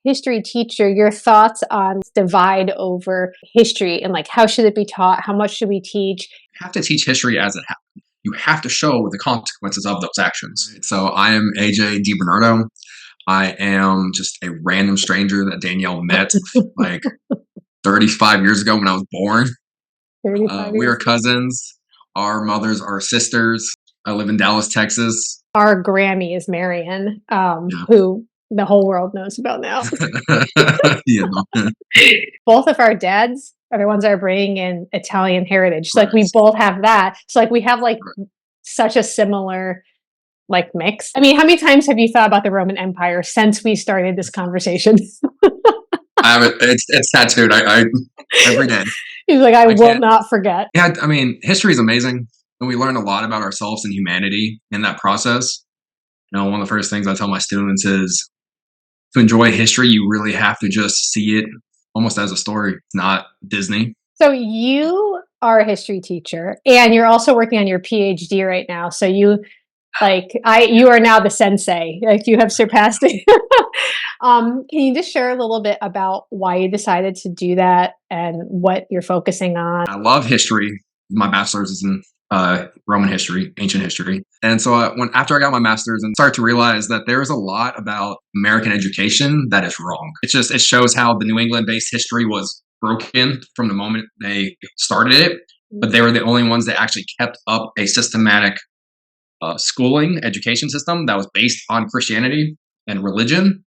history teacher, your thoughts on divide over history and like how should it be taught? How much should we teach? You have to teach history as it happened. You have to show the consequences of those actions. So I am AJ DiBernardo. I am just a random stranger that Danielle met like 35 years ago when I was born. 35 We years are cousins. Our mothers are sisters. I live in Dallas, Texas. Our Grammy is Marion, Yeah. who the whole world knows about now. Yeah. Both of our dads are the ones that are bringing in Italian heritage. So, like we both have that. So like we have like such a similar like mix. I mean, how many times have you thought about the Roman Empire since we started this conversation? I have it. It's tattooed. I every day. He's like, I will not forget. Yeah, I mean, history is amazing, and we learn a lot about ourselves and humanity in that process. You know, one of the first things I tell my students is to enjoy history, you really have to just see it almost as a story. It's not Disney. So you are a history teacher, and you're also working on your PhD right now. So you are now the sensei. Like you have surpassed it. Can you just share a little bit about why you decided to do that and what you're focusing on? I love history. My bachelor's is in Roman history, ancient history. And so after I got my master's and started to realize that there's a lot about American education that is wrong. It shows how the New England-based history was broken from the moment they started it, but they were the only ones that actually kept up a systematic schooling education system that was based on Christianity and religion.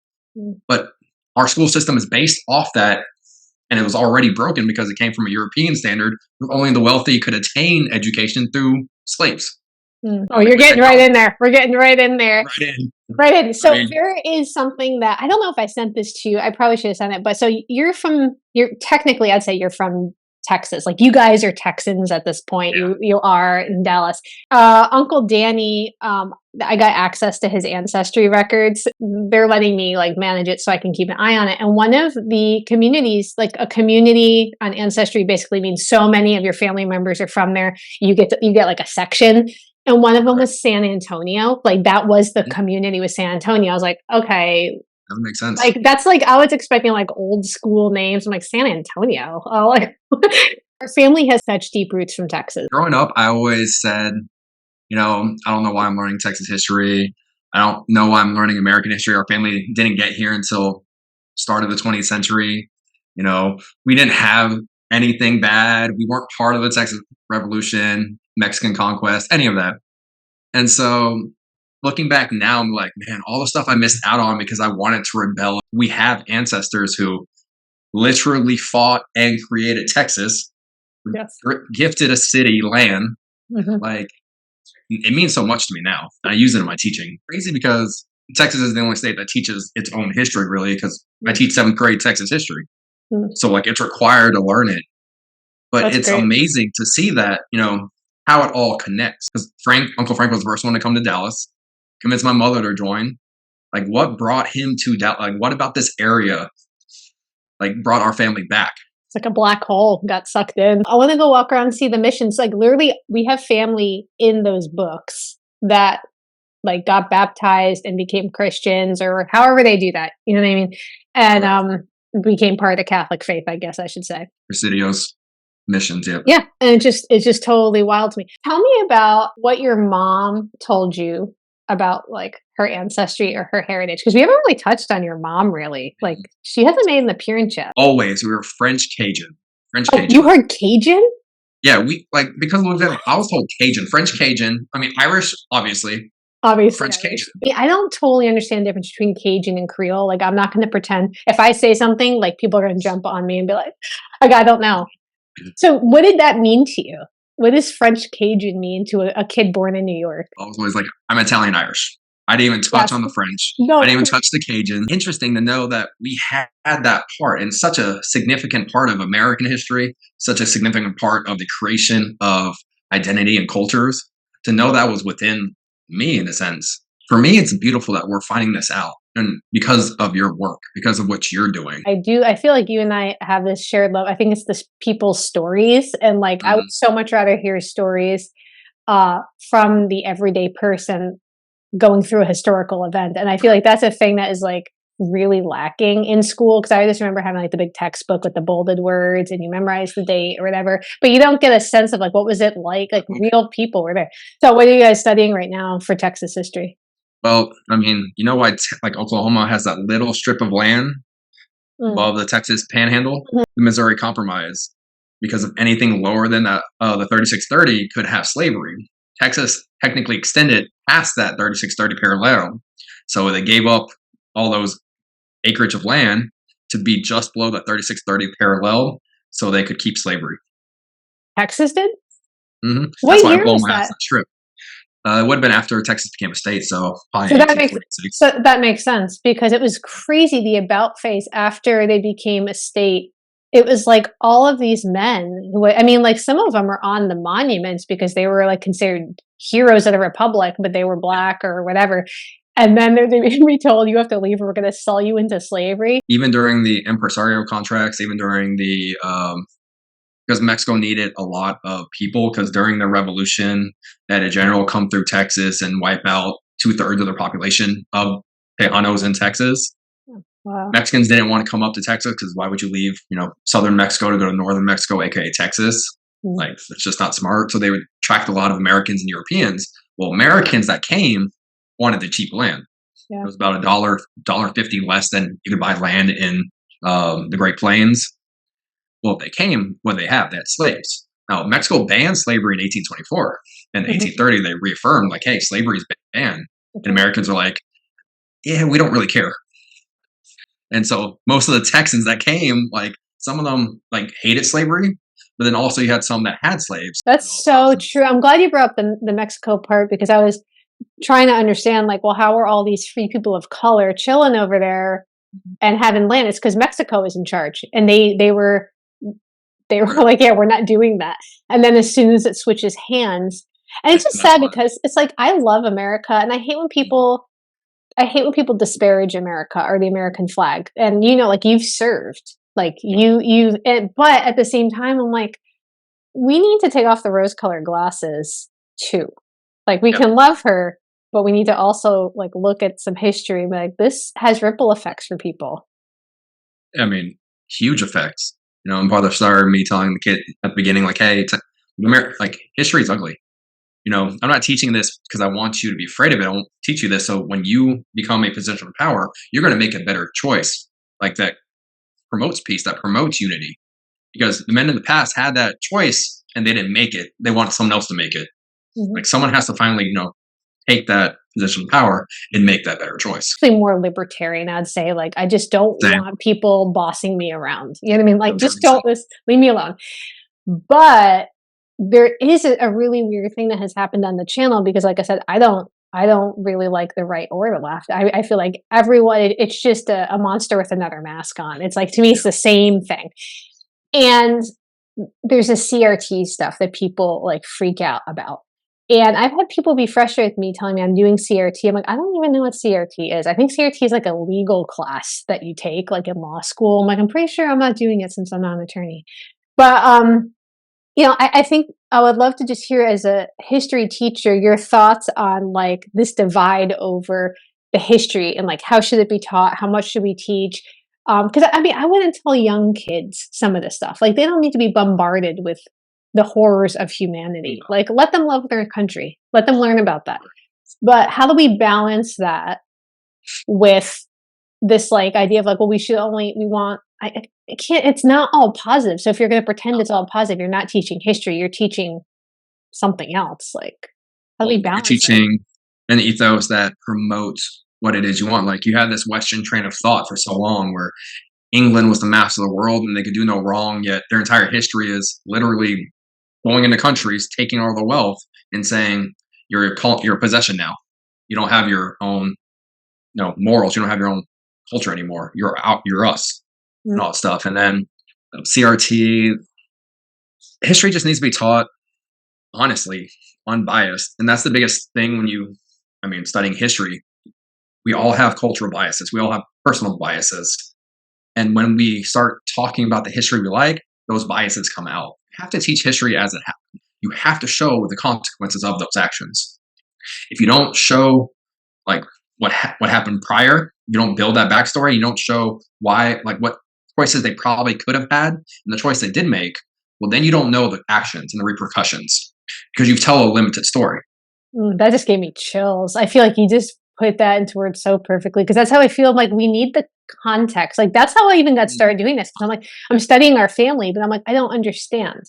But our school system is based off that, and it was already broken because it came from a European standard. Only the wealthy could attain education through slaves. Oh, you're getting right in there. We're getting right in there. Right in. So there is something that I don't know if I sent this to you. I probably should have sent it. But so you're technically, I'd say you're from Texas. Like you guys are Texans at this point. Yeah. You are in Dallas. Uncle Danny, I got access to his ancestry records. They're letting me like manage it so I can keep an eye on it. And one of the communities, like a community on ancestry, basically means so many of your family members are from there. You get like a section. And one of them was San Antonio. Like that was the community with San Antonio. I was like, okay. That makes sense. Like that's like I was expecting like old school names. I'm like San Antonio. Oh, like our family has such deep roots from Texas. Growing up, I always said, you know, I don't know why I'm learning Texas history. I don't know why I'm learning American history. Our family didn't get here until start of the 20th century. You know, we didn't have anything bad. We weren't part of the Texas Revolution, Mexican conquest, any of that. And so looking back now, I'm like, man, all the stuff I missed out on because I wanted to rebel. We have ancestors who literally fought and created Texas, gifted a city land. Like, it means so much to me now. I use it in my teaching. Crazy because Texas is the only state that teaches its own history, really, because I teach 7th grade Texas history. So, like, it's required to learn it. But That's it's great. Amazing to see that, you know, how it all connects. Because Uncle Frank was the first one to come to Dallas, convinced my mother to join. Like, what brought him to Dallas? Like, what about this area, like, brought our family back? It's like a black hole, got sucked in. I want to go walk around and see the missions. Like, literally, we have family in those books that, like, got baptized and became Christians or however they do that. You know what I mean? And became part of the Catholic faith, I guess I should say. Presidios. Missions, yeah, and it's just totally wild to me. Tell me about what your mom told you about like her ancestry or her heritage, because we haven't really touched on your mom really. Like she hasn't made an appearance yet. Always, we were French Cajun. Cajun. You heard Cajun? Yeah, we like because I was told Cajun, French Cajun. I mean Irish, obviously. French Cajun. I don't totally understand the difference between Cajun and Creole. Like I'm not going to pretend if I say something, like people are going to jump on me and be like, I don't know. So what did that mean to you? What does French Cajun mean to a kid born in New York? I was always like, I'm Italian Irish. I didn't even touch on the French. I didn't even touch the Cajun. Interesting to know that we had that part and such a significant part of American history, such a significant part of the creation of identity and cultures. To know that was within me in a sense. For me, it's beautiful that we're finding this out. And because of your work, because of what you're doing. I feel like you and I have this shared love. I think it's this people's stories. And like, I would so much rather hear stories from the everyday person going through a historical event. And I feel like that's a thing that is like really lacking in school, because I just remember having like the big textbook with the bolded words and you memorize the date or whatever, but you don't get a sense of like what was it like real people were there. So what are you guys studying right now for Texas history? Well, I mean, you know why like Oklahoma has that little strip of land above the Texas Panhandle, Mhm. the Missouri Compromise, because of anything lower than that, the 3630 could have slavery. Texas technically extended past that 3630 parallel, so they gave up all those acreage of land to be just below that 3630 parallel, so they could keep slavery. Texas did? That's What why year was Oklahoma has that? that strip. It would have been after Texas became a state, so probably So that makes 1846. so that makes sense, because it was crazy the about face after they became a state. It was like all of these men who, I mean, like some of them are on the monuments because they were like considered heroes of the republic, but they were black or whatever. And then they made me told, you have to leave or we're going to sell you into slavery. Even during the impresario contracts, even during the because Mexico needed a lot of people, because during the revolution, they had a general come through Texas and wipe out 2/3 of the population of Tejanos in Texas. Wow. Mexicans didn't want to come up to Texas because why would you leave, southern Mexico to go to northern Mexico, aka Texas? Like it's just not smart. So they would attract a lot of Americans and Europeans. Well, Americans that came wanted the cheap land. Yeah. It was about $1.50 less than you could buy land in the Great Plains. Well, if they came, what they have? They had slaves. Now, Mexico banned slavery in 1824. In 1830, they reaffirmed, like, hey, slavery is banned. And Americans are like, yeah, we don't really care. And so most of the Texans that came, like, some of them, like, hated slavery. But then also you had some that had slaves. That's so true. I'm glad you brought up the Mexico part, because I was trying to understand, like, well, how are all these free people of color chilling over there and having land? It's because Mexico is in charge, and they were like, yeah, we're not doing that. And then as soon as it switches hands, and it's just sad because it's like I love America, and I hate when people disparage America or the American flag. And like you've served, like but at the same time, I'm like, we need to take off the rose-colored glasses too. Like we can love her, but we need to also like look at some history and be like, this has ripple effects for people. I mean, huge effects. And part of the story of me telling the kid at the beginning, like, hey, like history is ugly. I'm not teaching this because I want you to be afraid of it. I won't teach you this so when you become a position of power, you're going to make a better choice. Like that promotes peace, that promotes unity. Because the men in the past had that choice and they didn't make it. They wanted someone else to make it. Like someone has to finally, take that position of power and make that better choice. Actually more libertarian, I'd say. Like, I just don't want people bossing me around. You know what I mean? Like, just don't leave me alone. But there is a really weird thing that has happened on the channel, because like I said, I don't really like the right or the left. I feel like everyone, it's just a monster with another mask on. It's like, to me, it's the same thing. And there's a CRT stuff that people like freak out about. And I've had people be frustrated with me telling me I'm doing CRT. I'm like, I don't even know what CRT is. I think CRT is like a legal class that you take like in law school. I'm like, I'm pretty sure I'm not doing it since I'm not an attorney. But I think I would love to just hear, as a history teacher, your thoughts on like this divide over the history and like how should it be taught? How much should we teach? Because I mean, I wouldn't tell young kids some of this stuff. Like, they don't need to be bombarded with the horrors of humanity. Like, let them love their country. Let them learn about that. But how do we balance that with this like idea of like, well, I can't, it's not all positive. So if you're going to pretend it's all positive, you're not teaching history, you're teaching something else. Like, how do we balance You're teaching an ethos that promotes what it is you want. Like, you have this Western train of thought for so long where England was the master of the world and they could do no wrong, yet their entire history is literally going into countries, taking all the wealth and saying, you're a possession now. You don't have your own morals. You don't have your own culture anymore. You're us. And all that stuff. And then CRT, history just needs to be taught honestly, unbiased. And that's the biggest thing when studying history. We all have cultural biases. We all have personal biases. And when we start talking about the history we like, those biases come out. You have to teach history as it happened. You have to show the consequences of those actions. If you don't show, like, what happened prior. You don't build that backstory. You don't show why, like what choices they probably could have had and the choice they did make. Well, then you don't know the actions and the repercussions because you tell a limited story. That just gave me chills. I feel like you just put that into words so perfectly because that's how I feel. Like we need the context. Like that's how I even got started doing this. I'm like, I'm studying our family, but I'm like, I don't understand.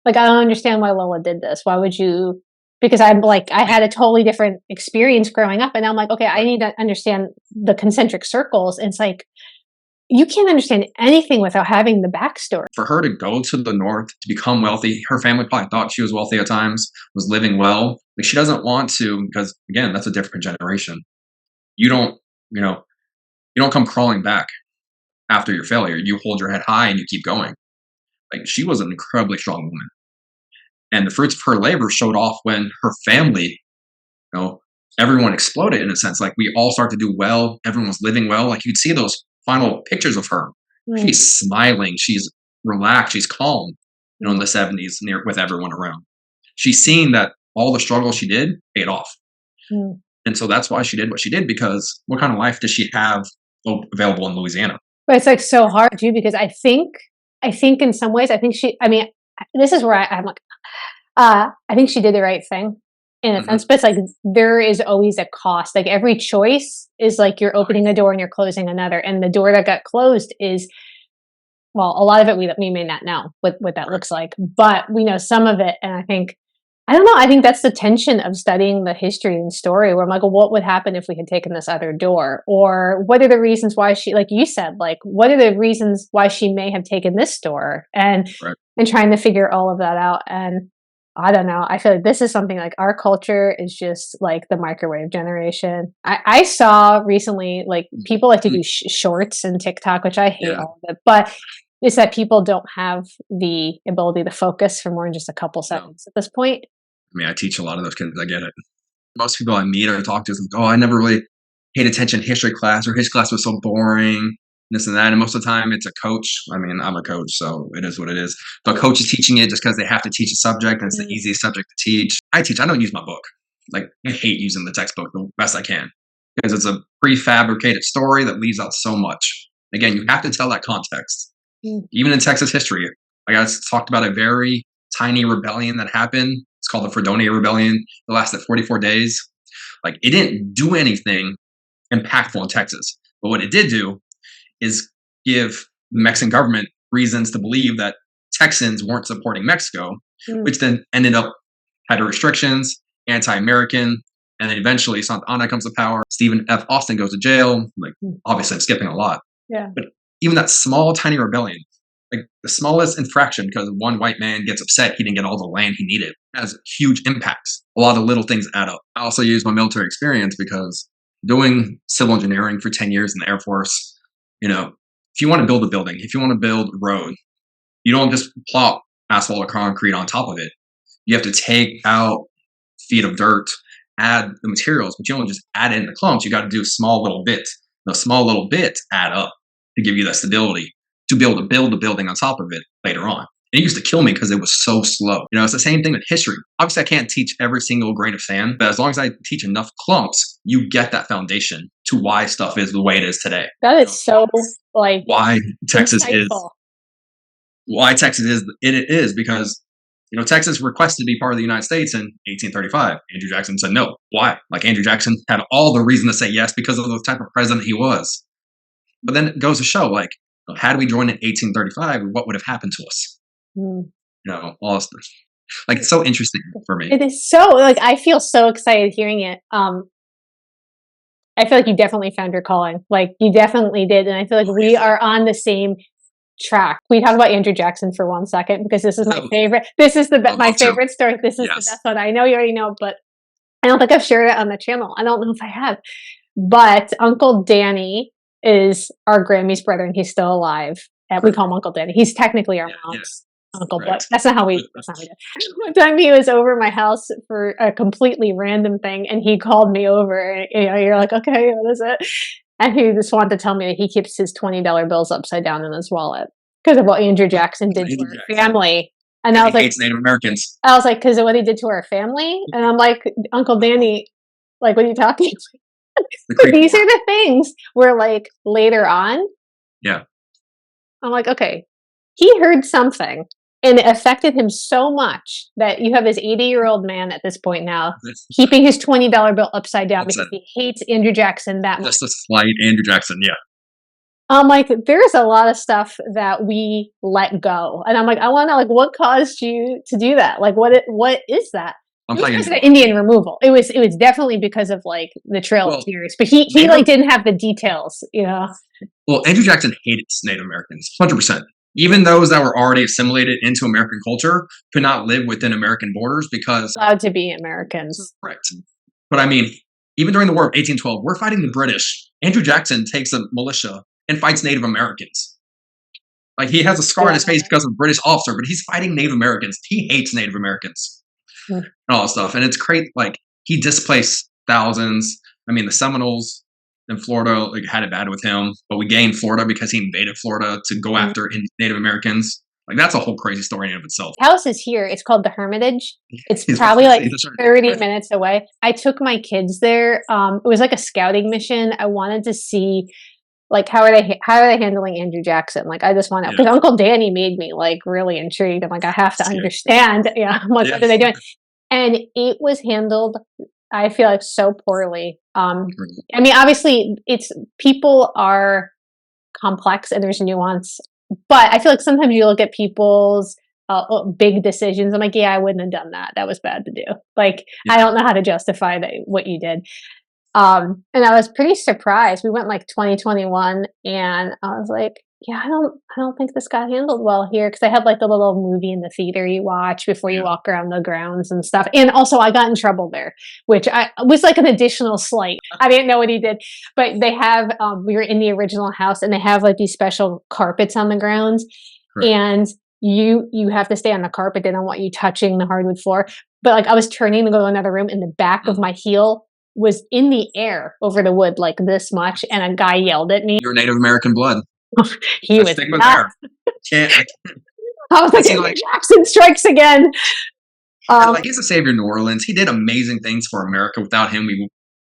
Like I don't understand why Lola did this. Why would you? Because I'm like, I had a totally different experience growing up, and I'm like, okay, I need to understand the concentric circles. And it's like you can't understand anything without having the backstory. For her to go to the north to become wealthy, her family probably thought she was wealthy at times, was living well. Like she doesn't want to because again, that's a different generation. You don't, you know, you don't come crawling back after your failure. You hold your head high and you keep going. Like she was an incredibly strong woman. And the fruits of her labor showed off when her family, you know, everyone exploded in a sense. Like we all start to do well. Everyone was living well. Like you'd see those final pictures of her. Mm. She's smiling. She's relaxed. She's calm. You know, in the 70s, near with everyone around. She's seeing that all the struggle she did paid off. Mm. And so that's why she did what she did, because what kind of life does she have available in Louisiana? But it's like so hard too because I think in some ways I think she. I mean, this is where I'm like, I think she did the right thing in a sense, but it's like there is always a cost. Like every choice is like you're opening a door and you're closing another, and the door that got closed is, well, a lot of it we may not know what that looks like, but we know some of it, and I don't know. I think that's the tension of studying the history and story where I'm like, well, what would happen if we had taken this other door? Or what are the reasons why she, like you said, like, what are the reasons why she may have taken this door? And trying to figure all of that out. And I don't know. I feel like this is something like our culture is just like the microwave generation. I saw recently, like people like to do shorts and TikTok, which I hate all of it, but it's that people don't have the ability to focus for more than just a couple seconds at this point. I mean, I teach a lot of those kids. I get it. Most people I meet or talk to is like, oh, I never really paid attention in history class, or his class was so boring, this and that. And most of the time it's a coach. I mean, I'm a coach, so it is what it is. But coach is teaching it just because they have to teach a subject and it's the easiest subject to teach. I teach. I don't use my book. Like I hate using the textbook the best I can because it's a prefabricated story that leaves out so much. Again, you have to tell that context. Even in Texas history, like I talked about a very tiny rebellion that happened. It's called the Fredonia Rebellion. It lasted 44 days. Like it didn't do anything impactful in Texas. But what it did do is give the Mexican government reasons to believe that Texans weren't supporting Mexico, which then ended up had restrictions, anti-American, and then eventually Santa Anna comes to power. Stephen F. Austin goes to jail. Like obviously I'm skipping a lot. Yeah. But even that small, tiny rebellion, like the smallest infraction because one white man gets upset he didn't get all the land he needed, has huge impacts. A lot of little things add up. I also use my military experience because doing civil engineering for 10 years in the Air Force, you know, if you want to build a building, if you want to build a road, you don't just plop asphalt or concrete on top of it. You have to take out feet of dirt, add the materials, but you don't just add it in the clumps. You got to do small little bits. Those small little bits add up to give you that stability to be able to build a building on top of it later on. It used to kill me because it was so slow. You know, it's the same thing with history. Obviously, I can't teach every single grain of sand, but as long as I teach enough clumps, you get that foundation to why stuff is the way it is today. That is so like why Texas insightful. It is because, you know, Texas requested to be part of the United States in 1835. Andrew Jackson said no. Why? Like Andrew Jackson had all the reason to say yes because of the type of president he was. But then it goes to show, like, had we joined in 1835, what would have happened to us? You know, all this stuff. Like, it's so interesting for me. It is so, like, I feel so excited hearing it. I feel like you definitely found your calling. Like, you definitely did. And I feel like we are on the same track. We talk about Andrew Jackson for 1 second because this is my favorite. This is my favorite story. This is the best one. I know you already know, but I don't think I've shared it on the channel. I don't know if I have. But Uncle Danny is our Grammy's brother, and he's still alive. And we call him Uncle Danny. He's technically our mom's uncle, but that's not how we did. One time he was over my house for a completely random thing, and he called me over. And, you know, you're like, okay, what is it? And he just wanted to tell me that he keeps his $20 bills upside down in his wallet because of what Andrew Jackson did to our family. And I was like, Native Americans. I was like, because of what he did to our family. And I'm like, Uncle Danny, like, what are you talking about? The Creek These War. are the things where, like, later on, Yeah. I'm like, okay, he heard something and it affected him so much that you have this 80-year-old man at this point now keeping his $20 bill upside down because he hates Andrew Jackson that much. Just a slight Andrew Jackson, yeah. I'm like, there's a lot of stuff that we let go, and I'm like, I want to know, like, what caused you to do that? Like, what is that? I'm It was telling because you of the what. Indian removal. It was definitely because of like the Trail of Well, Tears, but he Native, like didn't have the details, you know. well, Andrew Jackson hated Native Americans, 100%. Even those that were already assimilated into American culture could not live within American borders because Allowed to be Americans. correct. But I mean, even during the War of 1812, we're fighting the British. Andrew Jackson takes a militia and fights Native Americans. Like he has a scar on his face because of a British officer, but he's fighting Native Americans. He hates Native Americans and all that stuff. And it's crazy. Like he displaced thousands. I mean, the Seminoles in Florida like had it bad with him, but we gained Florida because he invaded Florida to go after Native Americans. Like that's a whole crazy story in and of itself. House is here. It's called the Hermitage. It's He's probably like that's right. 30 minutes away. I took my kids there. It was like a scouting mission. I wanted to see like how are they handling Andrew Jackson? Like I just want to because Uncle Danny made me like really intrigued. I'm like I have to understand. Yeah, I'm like what are they doing? And it was handled, I feel like so poorly. I mean, obviously, it's people are complex and there's nuance, but I feel like sometimes you look at people's big decisions. I'm like, yeah, I wouldn't have done that. That was bad to do. Like, I don't know how to justify what you did. And I was pretty surprised. We went like 2021, and I was like, yeah, I don't think this got handled well here because I had like the little movie in the theater you watch before you walk around the grounds and stuff. And also, I got in trouble there, which I was like an additional slight. I didn't know what he did, but they have. We were in the original house, and they have like these special carpets on the grounds, and you have to stay on the carpet. They don't want you touching the hardwood floor. But like, I was turning to go to another room, and the back of my heel was in the air over the wood like this much, and a guy yelled at me. You're Native American blood. He was not. I was like, Jackson strikes again. Like he's a savior in New Orleans. He did amazing things for America. Without him,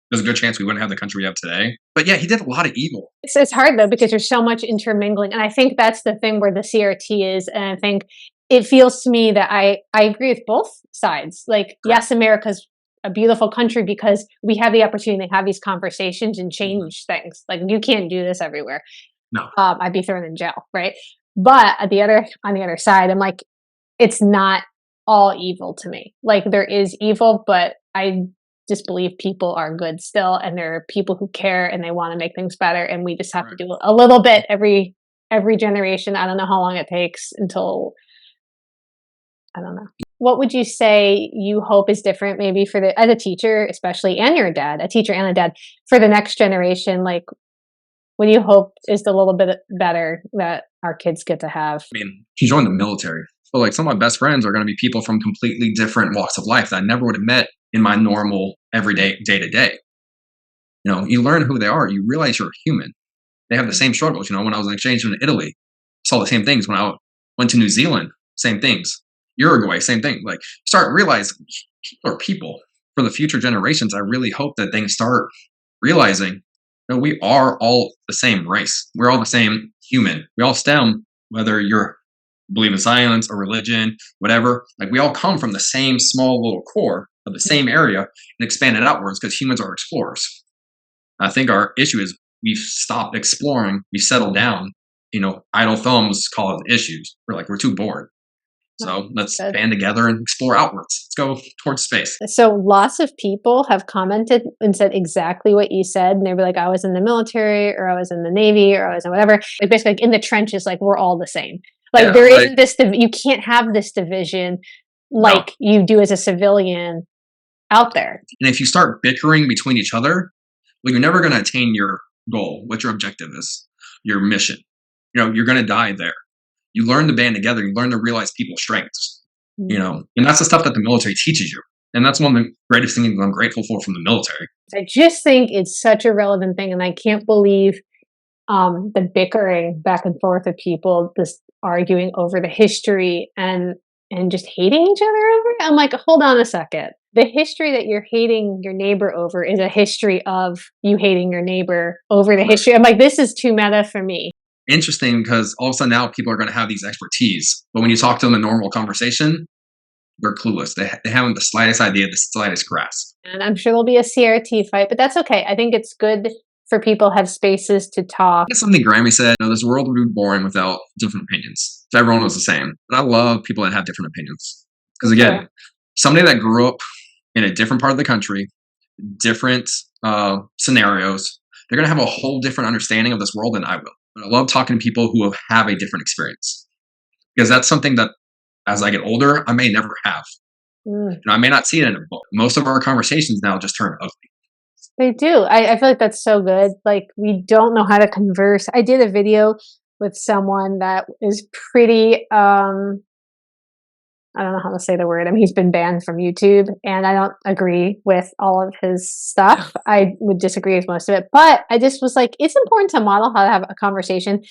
there's a good chance we wouldn't have the country we have today. But yeah, he did a lot of evil. It's hard though because there's so much intermingling, and I think that's the thing where the CRT is. And I think it feels to me that I agree with both sides. Like, yes, America's a beautiful country because we have the opportunity to have these conversations and change things. Like you can't do this everywhere. No, I'd be thrown in jail, right? But on the other side, I'm like, it's not all evil to me. Like there is evil, but I just believe people are good still, and there are people who care and they want to make things better, and we just have to do a little bit every generation. I don't know how long it takes until I don't know. What would you say you hope is different maybe for as a teacher, especially, and you're a teacher and a dad, for the next generation? Like, what do you hope is the little bit better that our kids get to have? I mean, he joined the military. So like some of my best friends are going to be people from completely different walks of life that I never would have met in my normal everyday day-to-day. You know, you learn who they are. You realize you're a human. They have the same struggles. You know, when I was on exchange in Italy, saw the same things. When I went to New Zealand, same things. Uruguay, same thing. Like start realizing people are people. For the future generations, I really hope that they start realizing that we are all the same race. We're all the same human. We all stem, whether you're believe in science or religion, whatever, like we all come from the same small little core of the same area and expanded outwards because humans are explorers. I think our issue is we've stopped exploring, we settled down, you know, idle thumbs cause issues. We're too bored. So let's band together and explore outwards. Let's go towards space. So lots of people have commented and said exactly what you said. And they were like, I was in the military, or I was in the Navy, or I was in whatever. Like basically like in the trenches, like we're all the same. Like there isn't this, you can't have this division like you do as a civilian out there. And if you start bickering between each other, well, you're never going to attain your goal, what your objective is, your mission. You know, you're going to die there. You learn to band together. You learn to realize people's strengths, you know, and that's the stuff that the military teaches you. And that's one of the greatest things I'm grateful for from the military. I just think it's such a relevant thing. And I can't believe the bickering back and forth of people, this arguing over the history and just hating each other over it. I'm like, hold on a second. the history that you're hating your neighbor over is a history of you hating your neighbor over the history. I'm like, this is too meta for me. Interesting, because all of a sudden now people are going to have these expertise, but when you talk to them in normal conversation, they're clueless. They haven't the slightest idea, the slightest grasp. And I'm sure there'll be a CRT fight, but that's okay. I think it's good for people to have spaces to talk. That's something Grammy said. This world would be boring without different opinions. If everyone was the same. But I love people that have different opinions. Because again, somebody that grew up in a different part of the country, different scenarios, they're going to have a whole different understanding of this world than I will. But I love talking to people who have a different experience. Because that's something that as I get older, I may never have. I may not see it in a book. Most of our conversations now just turn ugly. They do. I feel like that's so good. Like, we don't know how to converse. I did a video with someone that is pretty, I don't know how to say the word. I mean, he's been banned from YouTube, and I don't agree with all of his stuff. I would disagree with most of it, but I just was like, it's important to model how to have a conversation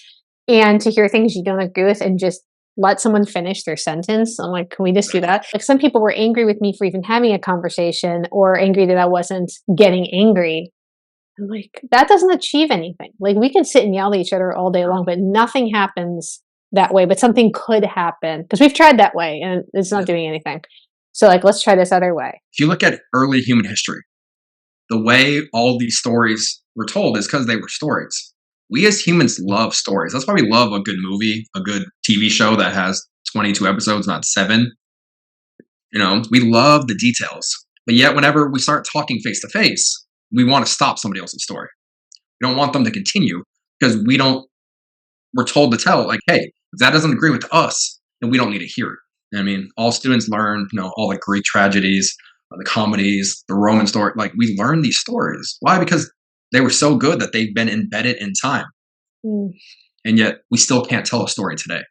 and to hear things you don't agree with and just let someone finish their sentence. I'm like, can we just do that? Like, some people were angry with me for even having a conversation, or angry that I wasn't getting angry. I'm like, that doesn't achieve anything. Like, we can sit and yell at each other all day long, but nothing happens that way. But something could happen, because we've tried that way and it's not doing anything. So, like, let's try this other way. If you look at early human history, the way all these stories were told is because they were stories. We as humans love stories. That's why we love a good movie, a good TV show that has 22 episodes, not 7. We love the details. But yet, whenever we start talking face to face, we want to stop somebody else's story. We don't want them to continue because we're told to tell, like, hey, if that doesn't agree with us, then we don't need to hear it. I mean, all students learn, all the Greek tragedies, the comedies, the Roman story. Like, we learn these stories. Why? Because they were so good that they've been embedded in time. And yet we still can't tell a story today.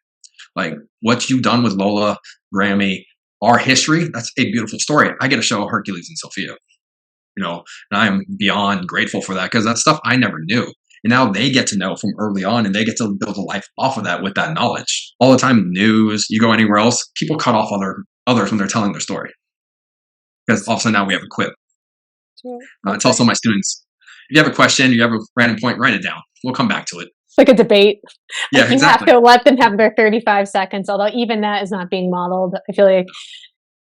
Like, what you've done with Lola, Grammy, our history, that's a beautiful story. I get to show Hercules and Sophia, and I am beyond grateful for that, because that's stuff I never knew. And now they get to know from early on, and they get to build a life off of that with that knowledge. All the time, news, you go anywhere else, people cut off others when they're telling their story. Because also now we have a quip. I tell some of my students, if you have a question, you have a random point, write it down. We'll come back to it. Like a debate. Yeah, like, you exactly. have to let them have their 35 seconds, although even that is not being modeled. I feel like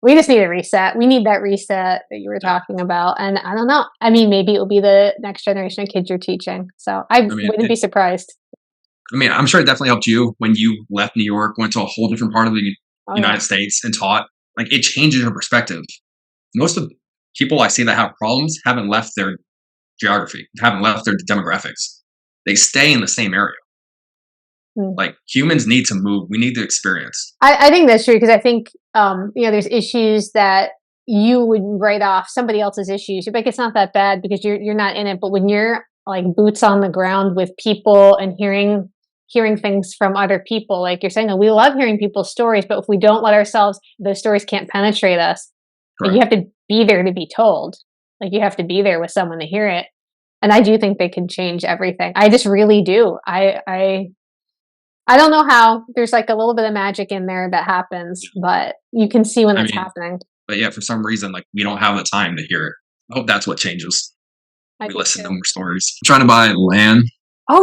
we just need a reset. We need that reset that you were talking about. And I don't know. I mean, maybe it will be the next generation of kids you're teaching. So I wouldn't be surprised. I mean, I'm sure it definitely helped you when you left New York, went to a whole different part of the United States and taught. Like, it changes your perspective. Most of the people I see that have problems haven't left their geography, haven't left their demographics. They stay in the same area. Like, humans need to move. We need to experience. I think that's true, because I think, there's issues that you would write off somebody else's issues. You're like, it's not that bad because you're not in it. But when you're like boots on the ground with people and hearing things from other people, like you're saying, we love hearing people's stories, but if we don't let ourselves, those stories can't penetrate us. Like, you have to be there to be told. Like, you have to be there with someone to hear it. And I do think they can change everything. I just really do. I don't know how. There's like a little bit of magic in there that happens, but you can see when it's happening. But yeah, for some reason, like, we don't have the time to hear it. I hope that's what changes. We listen to more stories. I'm trying to buy land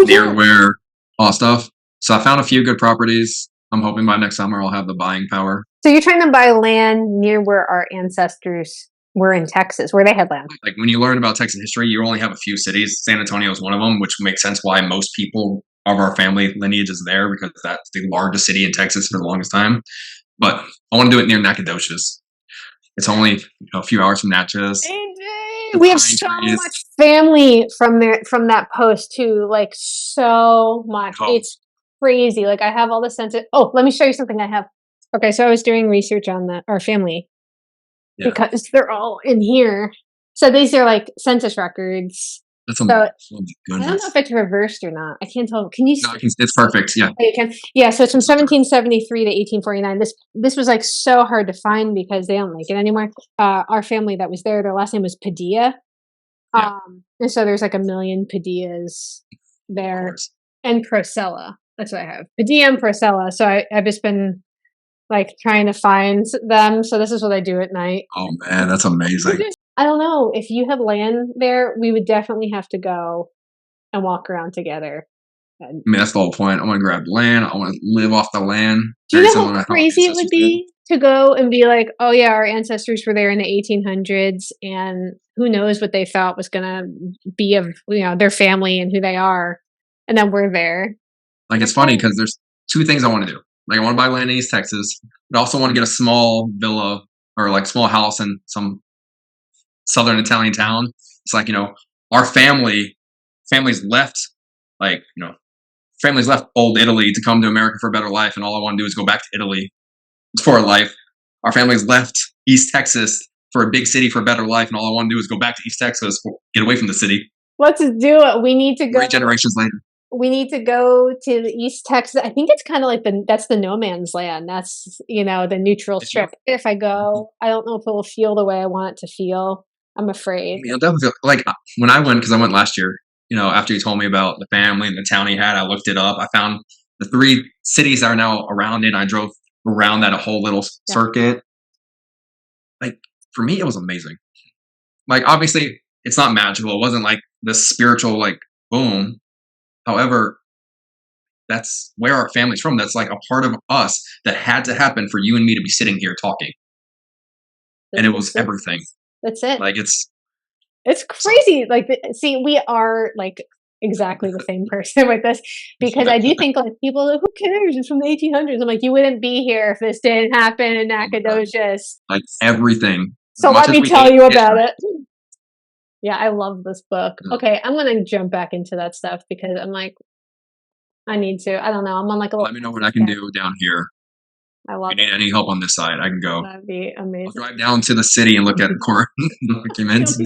near where all stuff. So I found a few good properties. I'm hoping by next summer I'll have the buying power. So you're trying to buy land near where our ancestors were in Texas, where they had land. Like, when you learn about Texas history, you only have a few cities. San Antonio is one of them, which makes sense why most people of our family lineage is there, because that's the largest city in Texas for the longest time. But I want to do it near Nacogdoches. It's only a few hours from Natchez. We have so much family from that post too. Like, so much. It's crazy. Like, I have all the census. Oh, let me show you something I have. Okay, so I was doing research on our family because they're all in here. So these are like census records. That's I don't know if it's reversed or not. I can't tell. Can you? No, it's perfect. Yeah. Oh, you can. Yeah. So it's from 1773 to 1849. This was like so hard to find because they don't make it anymore. Our family that was there, their last name was Padilla. And so there's like a million Padillas there, and Procella. That's what I have. Padilla and Procella. So I've just been like trying to find them. So this is what I do at night. Oh man, that's amazing. I don't know if you have land there, we would definitely have to go and walk around together. I mean, that's the whole point. I want to grab land. I want to live off the land. Do you Very know similar how to how my crazy it would ancestors did. be to go and be like, "Oh yeah, our ancestors were there in the 1800s, and who knows what they thought was gonna be of their family and who they are, and then we're there." Like it's funny because there's two things I want to do. Like I want to buy land in East Texas, but I also want to get a small villa or like small house in some southern Italian town. It's like our families left, like families left old Italy to come to America for a better life, and all I want to do is go back to Italy for a life. Our families left East Texas for a big city for a better life, and all I want to do is go back to East Texas, get away from the city. Let's do it. We need to go. 3 generations later. We need to go to the East Texas. I think it's kind of like that's the no man's land. That's the neutral strip. If I go, I don't know if it will feel the way I want it to feel. I'm afraid. Definitely like when I went, because I went last year. After you told me about the family and the town he had, I looked it up. I found the 3 cities that are now around it. I drove around that whole little circuit. Like for me, it was amazing. Like obviously, it's not magical. It wasn't like this spiritual like boom. However, that's where our family's from. That's like a part of us that had to happen for you and me to be sitting here talking. And it was everything. That's it. Like it's crazy. Like, see, we are like exactly the same person with this, because I do think like people are, who cares? It's from the 1800s. I'm like, you wouldn't be here if this didn't happen in Nacogdoches. Like everything. So let me tell you about it. Yeah, I love this book. Okay, I'm gonna jump back into that stuff because I'm like, I need to. I don't know. I'm on like a. Let me know what I can do down here. I love. If you need any help on this side, I can go. That'd be amazing. I'll drive down to the city and look at court documents.